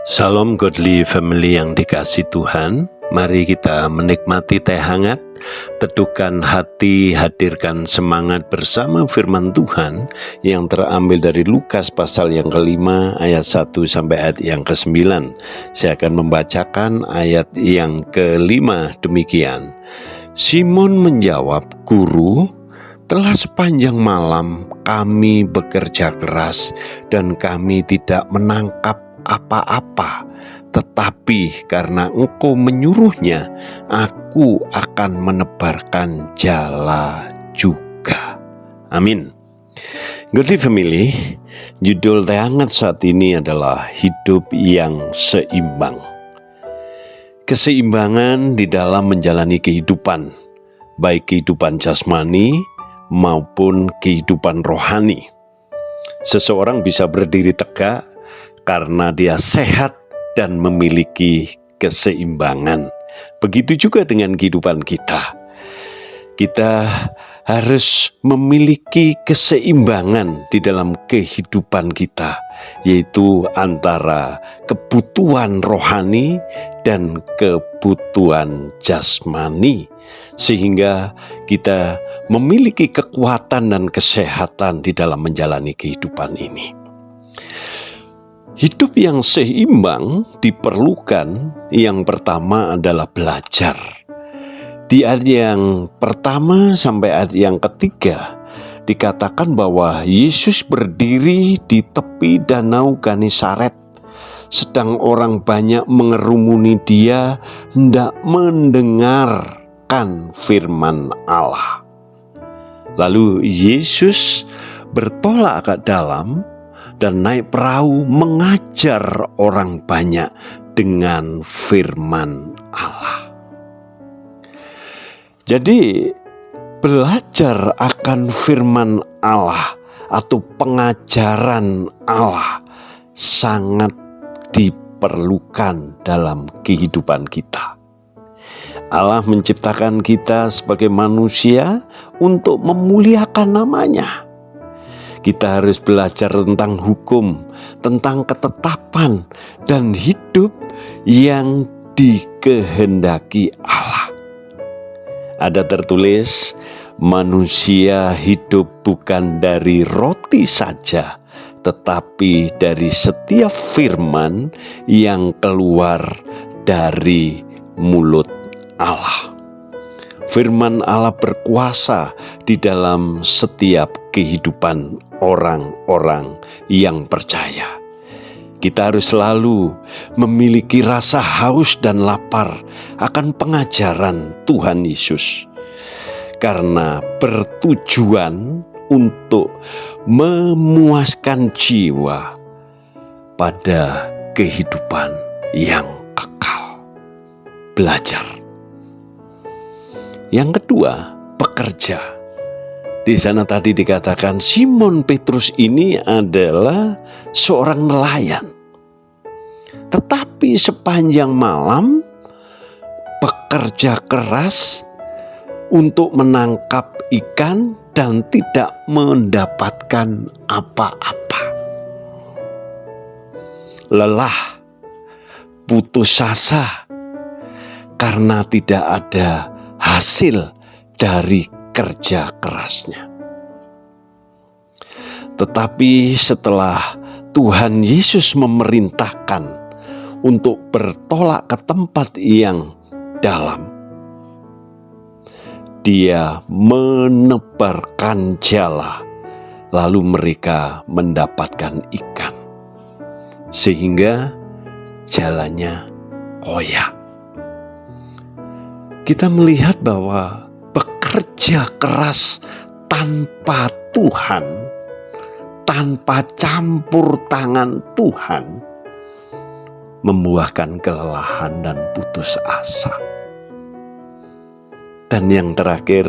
Salam Godly Family yang dikasih Tuhan. Mari kita menikmati teh hangat, teduhkan hati, hadirkan semangat bersama firman Tuhan yang terambil dari Lukas pasal yang ke-5 ayat 1 sampai ayat yang ke-9. Saya akan membacakan ayat yang ke-5 demikian. Simon menjawab, "Guru, telah sepanjang malam kami bekerja keras dan kami tidak menangkap apa-apa, tetapi karena Engkau menyuruhnya, aku akan menebarkan jala juga." Amin. Godly Family, judul teh hangat saat ini adalah hidup yang seimbang. Keseimbangan di dalam menjalani kehidupan, baik kehidupan jasmani maupun kehidupan rohani. Seseorang bisa berdiri tegak karena dia sehat dan memiliki keseimbangan. Begitu juga dengan kehidupan kita. Kita harus memiliki keseimbangan di dalam kehidupan kita, yaitu antara kebutuhan rohani dan kebutuhan jasmani, sehingga kita memiliki kekuatan dan kesehatan di dalam menjalani kehidupan ini. Hidup yang seimbang diperlukan. Yang pertama adalah belajar. Di ayat yang pertama sampai ayat yang ketiga dikatakan bahwa Yesus berdiri di tepi danau Genesaret, sedang orang banyak mengerumuni dia hendak mendengarkan firman Allah. Lalu Yesus bertolak ke dalam dan naik perahu mengajar orang banyak dengan firman Allah. Jadi belajar akan firman Allah atau pengajaran Allah sangat diperlukan dalam kehidupan kita. Allah menciptakan kita sebagai manusia untuk memuliakan namanya. Kita harus belajar tentang hukum, tentang ketetapan, dan hidup yang dikehendaki Allah. Ada tertulis, manusia hidup bukan dari roti saja, tetapi dari setiap firman yang keluar dari mulut Allah. Firman Allah berkuasa di dalam setiap kehidupan orang-orang yang percaya. Kita harus selalu memiliki rasa haus dan lapar akan pengajaran Tuhan Yesus, karena bertujuan untuk memuaskan jiwa pada kehidupan yang kekal. Belajar. Yang kedua, bekerja. Di sana tadi dikatakan Simon Petrus ini adalah seorang nelayan. Tetapi sepanjang malam bekerja keras untuk menangkap ikan dan tidak mendapatkan apa-apa. Lelah, putus asa karena tidak ada hasil dari kerja kerasnya. Tetapi setelah Tuhan Yesus memerintahkan untuk bertolak ke tempat yang dalam, Dia menebarkan jala, lalu mereka mendapatkan ikan, sehingga jalannya koyak. Kita melihat bahwa bekerja keras tanpa Tuhan, tanpa campur tangan Tuhan, membuahkan kelelahan dan putus asa. Dan yang terakhir,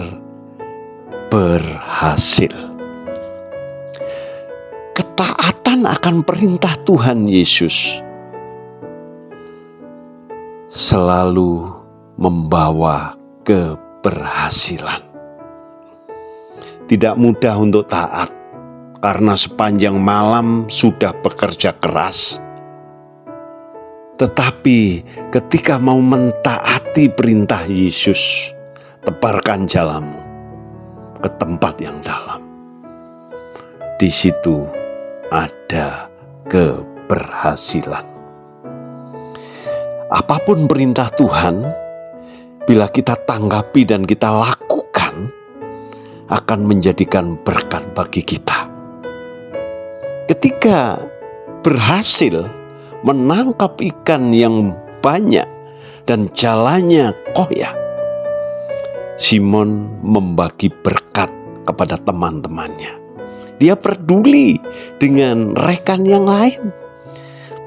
berhasil. Ketaatan akan perintah Tuhan Yesus selalu membawa keberhasilan. Tidak mudah untuk taat, karena sepanjang malam sudah bekerja keras, Tetapi ketika mau mentaati perintah Yesus, tebarkan jalamu ke tempat yang dalam. Di situ ada keberhasilan. Apapun perintah Tuhan, bila kita tanggapi dan kita lakukan, akan menjadikan berkat bagi kita. Ketika berhasil menangkap ikan yang banyak dan jalannya koyak, Simon membagi berkat kepada teman-temannya. Dia peduli dengan rekan yang lain.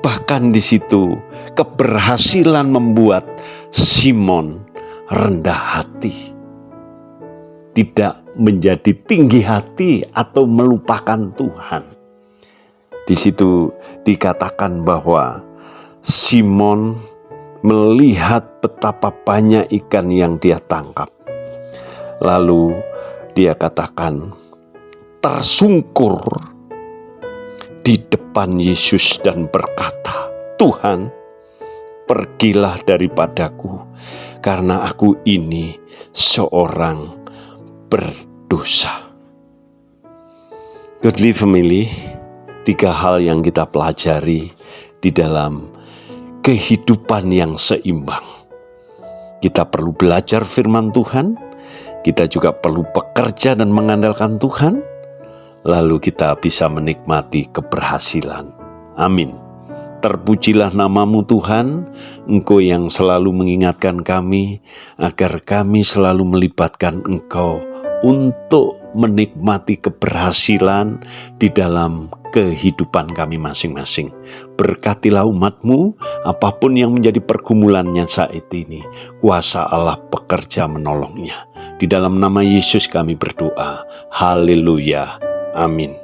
Bahkan di situ keberhasilan membuat Simon rendah hati. Tidak menjadi tinggi hati atau melupakan Tuhan. Di situ dikatakan bahwa Simon melihat betapa banyak ikan yang dia tangkap. Lalu dia katakan, tersungkur di depan Yesus dan berkata, Tuhan, pergilah daripadaku, karena aku ini seorang berdosa. Godly family, 3 hal yang kita pelajari di dalam kehidupan yang seimbang. Kita perlu belajar firman Tuhan, kita juga perlu bekerja dan mengandalkan Tuhan, lalu kita bisa menikmati keberhasilan. Amin. Terpujilah namamu Tuhan, Engkau yang selalu mengingatkan kami, agar kami selalu melibatkan Engkau untuk menikmati keberhasilan di dalam kehidupan kami masing-masing. Berkatilah umat-Mu, apapun yang menjadi pergumulannya saat ini, kuasa Allah bekerja menolongnya. Di dalam nama Yesus kami berdoa. Haleluya. Amin.